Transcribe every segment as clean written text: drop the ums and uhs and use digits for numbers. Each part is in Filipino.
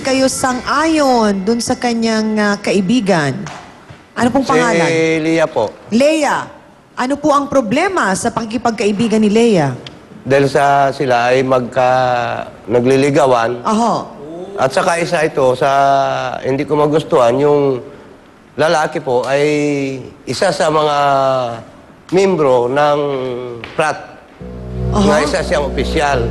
kayo sang-ayon dun sa kanyang kaibigan? Ano pong pangalan? Si Lia po. Leia. Ano po ang problema sa pakikipagkaibigan ni Leia? Dahil sila ay nagliligawan. Aho. At saka isa ito, hindi ko magustuhan, yung lalaki po ay isa sa mga membro ng PRAT. Nga isa siyang opisyal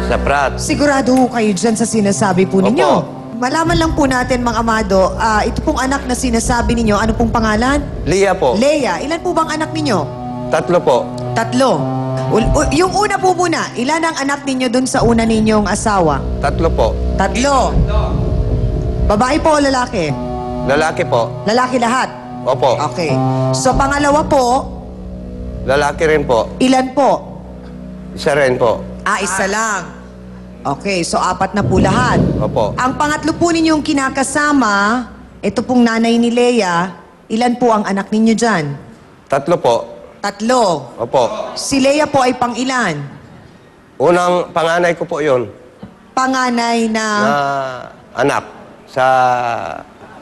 sa PRAT. Sigurado ho kayo dyan sa sinasabi po ninyo. Opo. Malaman lang po natin, Mang Amado, ito pong anak na sinasabi ninyo, ano pong pangalan? Lia po. Leia. Ilan po bang anak ninyo? 3 po. 3. Yung una po muna, ilan ang anak ninyo dun sa una ninyong asawa? 3 po. 3. Babae po o lalaki? Lalaki po. Lalaki lahat? Opo. Okay. So, pangalawa po, Lalaki rin po. ilan po? Isa rin po. Isa lang. Okay, so 4 na po lahat. Opo. Ang pangatlo po ninyong kinakasama, ito pong nanay ni Leia, ilan po ang anak ninyo dyan? 3 po. 3. Opo. Si Leia po ay pang-ilan? Unang panganay ko po yun. Panganay na... Na anak.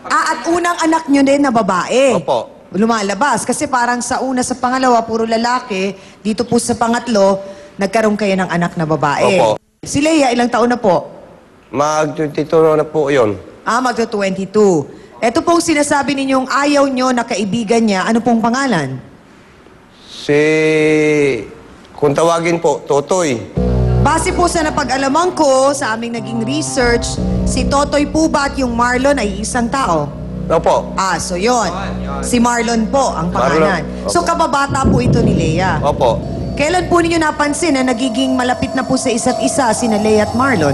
at unang anak nyo din na babae? Opo. Lumalabas. Kasi parang sa una, sa pangalawa, puro lalaki. Dito po sa pangatlo, nagkaroon kayo ng anak na babae. Opo. Si Leia, ilang taon na po? Mag-22 na po yun. Magto-22. Ito pong sinasabi ninyong ayaw nyo na kaibigan niya, ano pong pangalan? Kung tawagin po, Totoy. Base po sa napag-alaman ko, sa aming naging research, si Totoy po ba at yung Marlon ay isang tao? Opo. So yon. Si Marlon po ang pangalan. Marlon. Opo. So kababata po ito ni Leia. Opo. Kailan po ninyo napansin na nagiging malapit na po sa isa't isa sina Leia at Marlon?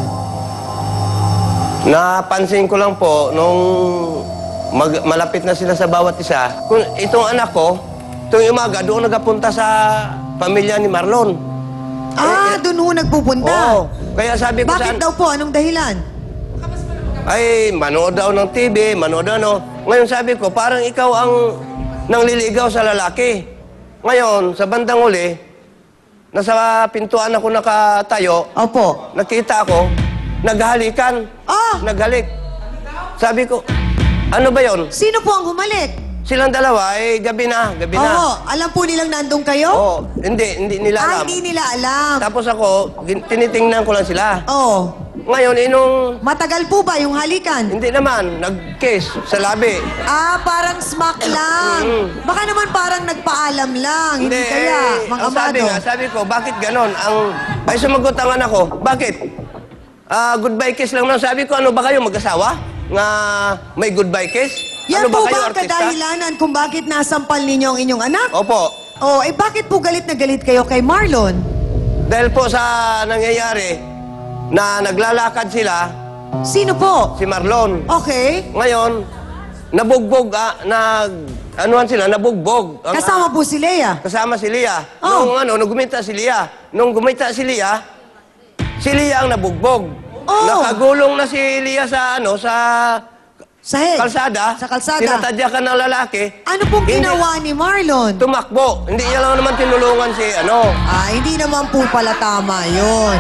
Napansin ko lang po, nung malapit na sila sa bawat isa, kung itong anak ko, itong umaga, doon nagapunta sa pamilya ni Marlon. Doon ho nagpupunta. Oo. Kaya sabi ko Bakit daw po? Anong dahilan? ay, manood daw ng TV, manood ano. Ngayon sabi ko, parang ikaw ang nangliligaw sa lalaki. Ngayon, sa bandang uli, nasa pintuan ako nakatayo, Opo. nakita ako, naghalikan. Naghalik. Sabi ko, ano ba yon? Sino po ang humalik? Silang dalawa, gabi na. Alam po nilang nandun kayo? Oo, hindi nila alam. Hindi nila alam. Tapos ako, tinitingnan ko lang sila. Oo. Ngayon, Matagal po ba yung halikan? hindi naman, nag-kiss sa labi. Parang smack lang. Baka naman parang nagpaalam lang. Hindi kaya, Mang ang sabi Amado. sabi ko, bakit ganon? Ay sumagot ang anak ko, bakit? Goodbye kiss lang. Sabi ko, ano ba kayo, mag-asawa? Nga may goodbye kiss? Yan Ano po kayo, ba ang artista? kadahilanan kung bakit nasampal ninyo ang inyong anak? Opo. Bakit po galit na galit kayo kay Marlon? Dahil po sa nangyayari na naglalakad sila, Sino po? si Marlon. Okay. Ngayon, nabugbog, anuhan sila, nabugbog. Kasama po si Leia. Kasama si Lia. Oh. Nung gumita si Lia. Nung gumita si Lia ang nabugbog. Oh. Nakagulong na si Lia sa Sahig. kalsada. Sa kalsada. Tinatadyakan ng lalaki. Ano pong ginawa ni Marlon? Tumakbo. Hindi niya lang naman tinulungan si Hindi naman po pala tama yun.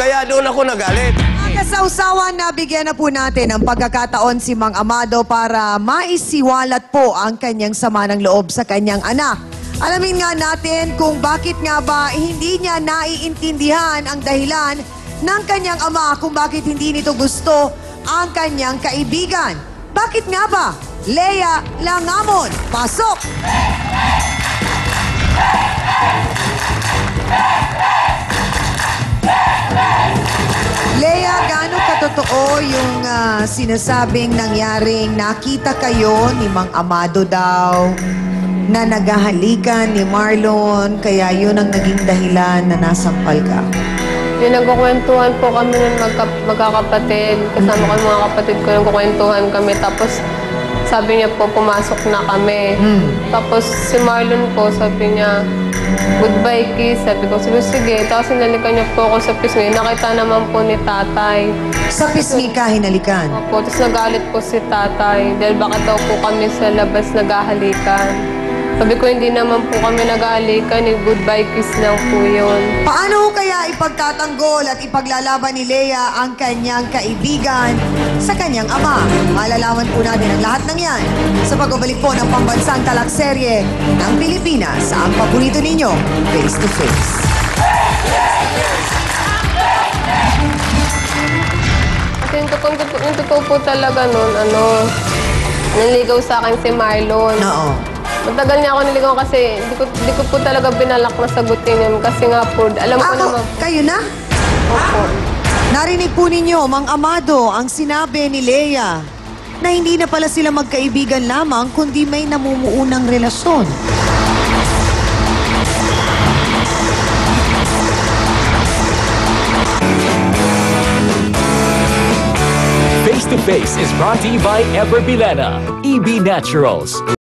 Kaya doon ako nagalit. Kasausawan, nabigyan na po natin ang pagkakataon si Mang Amado para maisiwalat po ang kanyang sama ng loob sa kanyang anak. Alamin nga natin kung bakit nga ba hindi niya naiintindihan ang dahilan ng kanyang ama kung bakit hindi nito gusto ang kanyang kaibigan. Bakit nga ba? Leia Langamon, pasok! Leia, gaano katotoo yung sinasabing nangyaring nakita kayo ni Mang Amado daw na naghahalikan ni Marlon, kaya yun ang naging dahilan na nasampal ka? Yung nagkukwentuhan po kami ng magkakapatid. Kasama ko yung mga kapatid ko, nagkukwentuhan kami. Tapos sabi niya po, pumasok na kami. Tapos si Marlon po, sabi niya, goodbye kiss. Sabi ko, sige. Tapos hinalikan niya po ako sa pisngi. Nakita naman po ni tatay. Sa pisngi ka hinalikan? Opo, tapos nagalit po si tatay. Dahil bakit daw po kami sa labas naghahalikan. Sabi ko, hindi naman po kami nag-aalikan. Goodbye kiss lang po yun. Paano kaya ipagtatanggol at ipaglalaban ni Lea ang kanyang kaibigan sa kanyang ama? Malalaman po natin ang lahat ng yan sa pagbabalik po ng pambansang talakserye ng Pilipinas sa ang paborito ninyo, Face to Face. Kasi yung totoo po talaga nun, naligaw sa akin si Marlon. Oo. Matagal niya ako niligaw kasi hindi ko po talaga binalak na sagutin yun. Kasi nga po, alam ko naman. Kayo na? Opo. Narinig po ninyo, Mang Amado, ang sinabi ni Lea na hindi na pala sila magkaibigan lamang kundi may namumuunang relasyon. Face to Face is brought to you by Ever Bilena, EB Naturals,